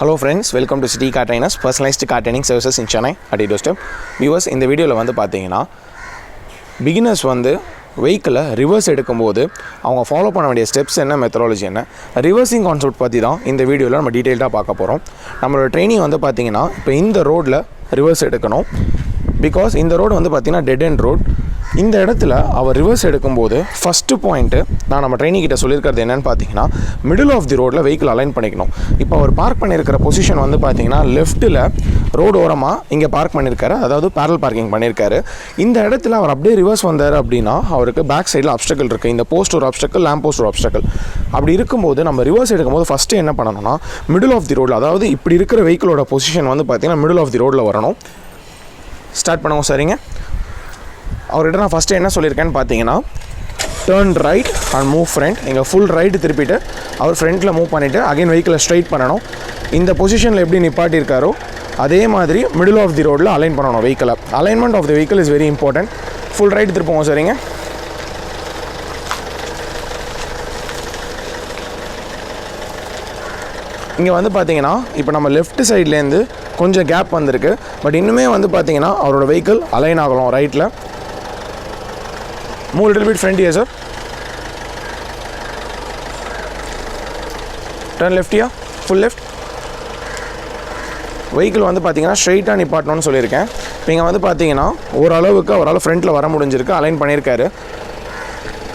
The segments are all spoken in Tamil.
Hello friends, welcome to City Car Trainers, personalized car training services in Chennai at Doorstep. Viewers, இந்த வீடியோவில் வந்து பார்த்தீங்கன்னா பிகினர்ஸ் வந்து வெஹிக்கிளை ரிவர்ஸ் எடுக்கும்போது அவங்க ஃபாலோ பண்ண வேண்டிய ஸ்டெப்ஸ் என்ன, மெத்தடாலஜி என்ன, ரிவர்சிங் கான்செப்ட் பற்றி தான் இந்த வீடியோவில் நம்ம டீட்டெயில்டாக பார்க்க போகிறோம். நம்மளோட ட்ரைனிங் வந்து பார்த்தீங்கன்னா இப்போ இந்த ரோட்டில் ரிவர்ஸ் எடுக்கணும். பிகாஸ் இந்த ரோடு வந்து பார்த்தீங்கன்னா டெட் எண்ட் ரோட். இந்த இடத்துல அவர் ரிவர்ஸ் எடுக்கும்போது ஃபஸ்ட்டு பாயிண்ட்டு நான் நம்ம ட்ரைனிங் கிட்ட சொல்லியிருக்கிறது என்னென்னு பார்த்தீங்கன்னா, மிடில் ஆஃப் தி ரோட்டில் வெஹிக்கிள் அலைன் பண்ணிக்கணும். இப்போ அவர் பார்க் பண்ணியிருக்கிற பொசிஷன் வந்து பார்த்தீங்கன்னா லெஃப்ட்டில் ரோடு ஓரமாக இங்கே பார்க் பண்ணியிருக்காரு, அதாவது பேரல் பார்க்கிங் பண்ணியிருக்காரு. இந்த இடத்துல அவர் அப்படியே ரிவர்ஸ் வந்தார் அப்படின்னா அவருக்கு பேக் சைடில் அப்ஸ்டக்கிள் இருக்குது. இந்த போஸ்ட் ஒரு அப்ஸ்டக்கிள், லேம்ப் போஸ்ட் ஒரு அப்ஸ்டக்கிள். அப்படி இருக்கும்போது நம்ம ரிவர்ஸ் எடுக்கும்போது ஃபஸ்ட்டு என்ன பண்ணணும்னா, மிடில் ஆஃப் தி ரோடில், அதாவது இப்படி இருக்கிற வெஹிக்கிளோட பொசிஷன் வந்து பார்த்தீங்கன்னா மிடில் ஆஃப் தி ரோடில் வரணும். ஸ்டார்ட் பண்ணுவோம். சரிங்க, அவர்கிட்ட நான் ஃபஸ்ட்டு என்ன சொல்லியிருக்கேன்னு பார்த்தீங்கன்னா, turn right and move front. நீங்கள் ஃபுல் ரைட்டு திருப்பிட்டு அவர் ஃப்ரண்ட்டில் மூவ் பண்ணிவிட்டு அகைன் வெஹிக்கிளை ஸ்ட்ரைட் பண்ணணும். இந்த பொசிஷனில் எப்படி நிப்பாட்டியிருக்காரோ அதே மாதிரி மிடில் ஆஃப் தி ரோடில் அலைன் பண்ணணும் வெஹிக்கிளை. Alignment of the vehicle is very important. Full right திருப்புவோம். சரிங்க, இங்கே வந்து பார்த்தீங்கன்னா இப்போ நம்ம லெஃப்ட் சைட்லேருந்து கொஞ்சம் கேப் வந்திருக்கு. பட் இன்னுமே வந்து பார்த்தீங்கன்னா அவரோட வெஹிக்கிள் அலைன் ஆகலாம் ரைட்டில். Move a little bit front here, sir. Turn left here, full left. Vehicle வந்து பார்த்தீங்கன்னா ஸ்ட்ரெயிட்டாக நிப்பாட்டணும்னு சொல்லியிருக்கேன். இப்போ இங்கே வந்து பார்த்தீங்கன்னா ஓரளவுக்கு அவரால் ஃப்ரண்ட்டில் வர முடிஞ்சிருக்கு, அலைன் பண்ணியிருக்காரு.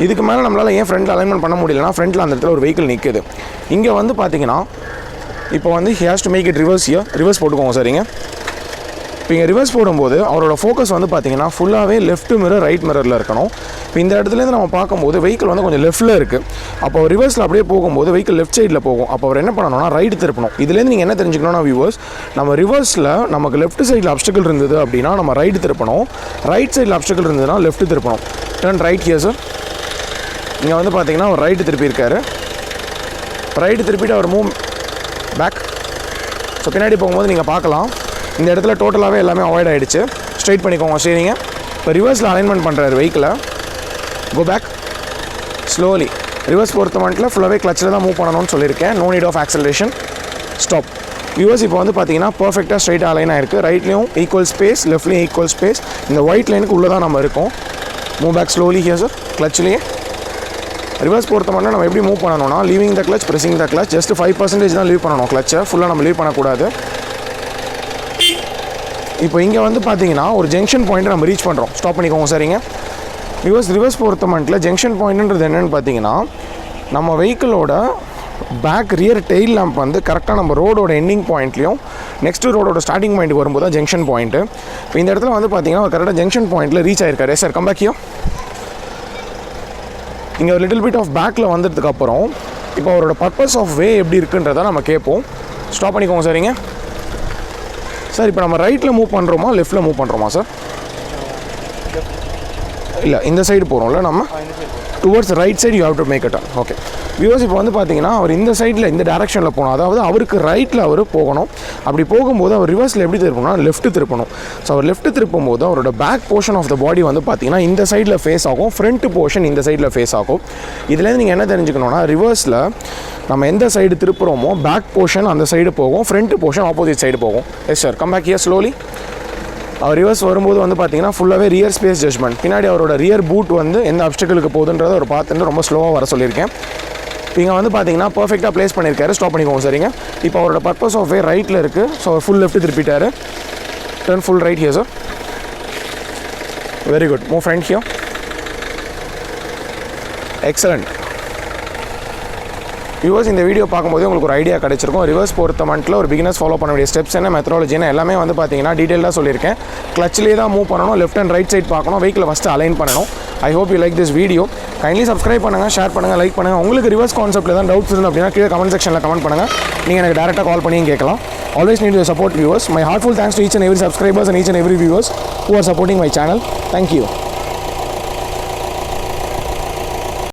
இதுக்கு மேலே நம்மளால் ஏன் ஃப்ரண்ட்டில் அலைன்மெண்ட் பண்ண முடியலன்னா, ஃப்ரண்ட்டில் அந்த இடத்துல ஒரு வெஹிக்கிள் நிற்குது. இங்கே வந்து பார்த்தீங்கன்னா இப்போ வந்து he has to make it reverse here. Reverse போட்டுக்கோங்க. சரிங்க, இப்போ இங்கே ரிவர்ஸ் போடும்போது அவரோட ஃபோக்கஸ் வந்து பார்த்தீங்கன்னா ஃபுல்லாகவே லெஃப்ட் மிரர் ரைட் மிரரில் இருக்கணும். இப்போ இந்த இடத்துலேருந்து நம்ம பார்க்கும்போது வெஹிக்கிள் வந்து கொஞ்சம் லெஃப்ட்டில் இருக்குது. அப்போ ரிவர்ஸில் அப்படியே போகும்போது வெஹிக்கிள் லெஃப்ட் சைடில் போகும். அப்போ அவர் என்ன பண்ணணும்னா ரைட்டு திருப்பணும். இதுலேருந்து நீங்கள் என்ன தெரிஞ்சுக்கணும்னா வியூவர்ஸ், நம்ம ரிவர்ஸில் நமக்கு லெஃப்ட் சைடில் அப்ஸ்டக்கிள் இருந்தது அப்படின்னா நம்ம ரைட்டு திருப்பணும். ரைட் சைடில் அப்ஸ்டக்கிள் இருந்ததுன்னா லெஃப்ட்டு திருப்பணும். Turn right here sir. இங்கே வந்து பார்த்தீங்கன்னா அவர் ரைட்டு திருப்பியிருக்காரு. ரைட்டு திருப்பிட்டு அவர் மூவ் பேக். ஸோ பின்னாடி போகும்போது நீங்கள் பார்க்கலாம் இந்த இடத்துல டோட்டலாகவே எல்லாமே அவாய்ட் ஆகிடுச்சு. ஸ்ட்ரைட் பண்ணிக்கோங்க. சரிங்க, இப்போ ரிவர்ஸில் அலைன்மெண்ட் பண்ணுறாரு வெஹிக்கிளை. Go back slowly. ரிவர்ஸ் பொறுத்த மட்டும் ஃபுல்லாகவே கிளச்சில் தான் மூவ் பண்ணணும்னு சொல்லியிருக்கேன். No need of acceleration. Stop. Viewers, இப்போ வந்து பார்த்தீங்கன்னா பர்ஃபெக்டாக ஸ்ட்ரைட்டாக அலைன் ஆகிருக்கு. ரைட்லேயும் ஈக்குவல் ஸ்பேஸ், லெஃப்ட்லேயும் ஈக்குவல் ஸ்பேஸ். இந்த ஒயிட் லைனுக்கு உள்ளே தான் நம்ம இருக்கோம். Move back slowly here sir. கிளச்லேயே ரிவர்ஸ் பொறுத்த மட்டும் நம்ம எப்படி மூவ் பண்ணணும்னா, leaving the clutch, pressing the clutch. Just 5% தான் லீவ் பண்ணணும் கிளச்சை. ஃபுல்லாக நம்ம லீவ் பண்ணக்கூடாது. இப்போ இங்கே வந்து பார்த்தீங்கன்னா ஒரு ஜங்ஷன் பாயிண்ட்டை நம்ம ரீச் பண்ணுறோம். ஸ்டாப் பண்ணிக்கோங்க. சரிங்க, ரிவர்ஸ் பொறுத்த மட்டும் ஜங்ஷன் பாயிண்ட்டுன்றது என்னென்னு பார்த்தீங்கன்னா, நம்ம வெஹிக்கிளோட பேக் ரியர் டெயில் லேம்ப் வந்து கரெக்டாக நம்ம ரோடோட எண்டிங் பாயிண்ட்லையும் நெக்ஸ்ட்டு ரோடோட ஸ்டார்டிங் பாயிண்ட் வரும்போது தான் ஜங்ஷன் பாயிண்ட்டு. இப்போ இந்த இடத்துல வந்து பார்த்தீங்கன்னா கரெக்டாக ஜங்ஷன் பாயிண்ட்டில் ரீச் ஆயிருக்காரு. Sir come back here. இங்கே ஒரு லிட்டில் பிட் ஆஃப் பேக்கில் வந்ததுக்கப்புறம் இப்போ அவரோட பர்பஸ் ஆஃப் வே எப்படி இருக்குன்றதை நம்ம கேட்போம். ஸ்டாப் பண்ணிக்கோங்க. சரிங்க சார், இப்போ நம்ம ரைட்டில் மூவ் பண்ணுறோமா லெஃப்ட்டில் மூவ் பண்ணுறோமா சார்? இல்லை, இந்த சைடு போகிறோம்ல நம்ம, towards right side you have to make it. Okay viewers, இப்போ வந்து பார்த்தீங்கன்னா அவர் இந்த சைடில் இந்த டேரெக்ஷனில் போகணும். அதாவது அவருக்கு ரைட்டில் அவர் போகணும். அப்படி போகும்போது அவர் ரிவர்ஸில் எப்படி திருப்பணும்னா லெஃப்ட்டு திருப்பணும். ஸோ அவர் லெஃப்ட்டு திருப்பும் போது அவரோட பேக் போர்ஷன் ஆஃப் த பாடி வந்து பார்த்தீங்கன்னா இந்த சைடில் ஃபேஸ் ஆகும், ஃப்ரண்ட் போர்ஷன் இந்த சைடில் ஃபேஸ் ஆகும். இதுலேருந்து நீங்கள் என்ன தெரிஞ்சுக்கணும்னா, ரிவர்ஸில் நம்ம எந்த சைடு திருப்புறோமோ பேக் போர்ஷன் அந்த சைடு போகும், ஃப்ரண்ட் போர்ஷன் ஆப்போசிட் சைடு போகும். Yes sir, come back here slowly. அவர் ரிவர்ஸ் வரும்போது வந்து பார்த்தீங்கன்னா ஃபுல்லாகவே ரியர் ஸ்பேஸ் ஜட்ஜ்மெண்ட். பின்னாடி அவரோட ரியர் பூட் வந்து எந்த அப்ஸ்டக்கிளுக்கு போகுதுன்றதை அவர் பார்த்துட்டு ரொம்ப ஸ்லோவாக வர சொல்லியிருக்கேன். இங்கே வந்து பார்த்தீங்கன்னா பர்ஃபெக்டாக ப்ளேஸ் பண்ணியிருக்காரு. ஸ்டாப் பண்ணிக்கோங்க. சரிங்க, இப்போ அவரோட பர்பஸ் ஆஃப் வே ரைட்டில் இருக்குது. ஸோ அவர் ஃபுல் லெஃப்ட் திருப்பிட்டாரு. Turn full right here sir. Very good. Move front here. Excellent. Viewers, இந்த வீடியோ பார்க்கும்போது உங்களுக்கு ஒரு ஐடியா கிடைச்சிருக்கும். ரிவர்ஸ் பொறுத்த மட்டும் ஒரு பிகினர்ஸ் ஃபாலோ பண்ண வேண்டிய ஸ்டெப்ஸ் என்ன, மெத்தடாலஜி என்ன, எல்லாமே வந்து பார்த்தீங்கன்னா டீட்டெயிலாக சொல்லியிருக்கேன். கிளச்சிலே தான் மூவ் பண்ணணும், லெஃப்ட் அண்ட் ரைட் சைட் பார்க்கணும், வெஹிக்கிளை ஃபஸ்ட்டு அலைன் பண்ணணும். I hope you like this video. Kindly subscribe பண்ணுங்கள், ஷேர் பண்ணுங்கள், லைக் பண்ணுங்கள். உங்களுக்கு ரிவர்ஸ் கான்செப்ட்டில் ஏதாவது டவுட்ஸ் இருக்குது அப்படின்னா கீழே கமெண்ட் செக்ஷனில் கமெண்ட் பண்ணுங்கள். நீங்கள் எனக்கு டேரெக்டாக கால் பண்ணியும் கேட்கலாம். Always need your support viewers. My heartful thanks to each and every subscribers and each and every viewers who are supporting my channel. Thank you.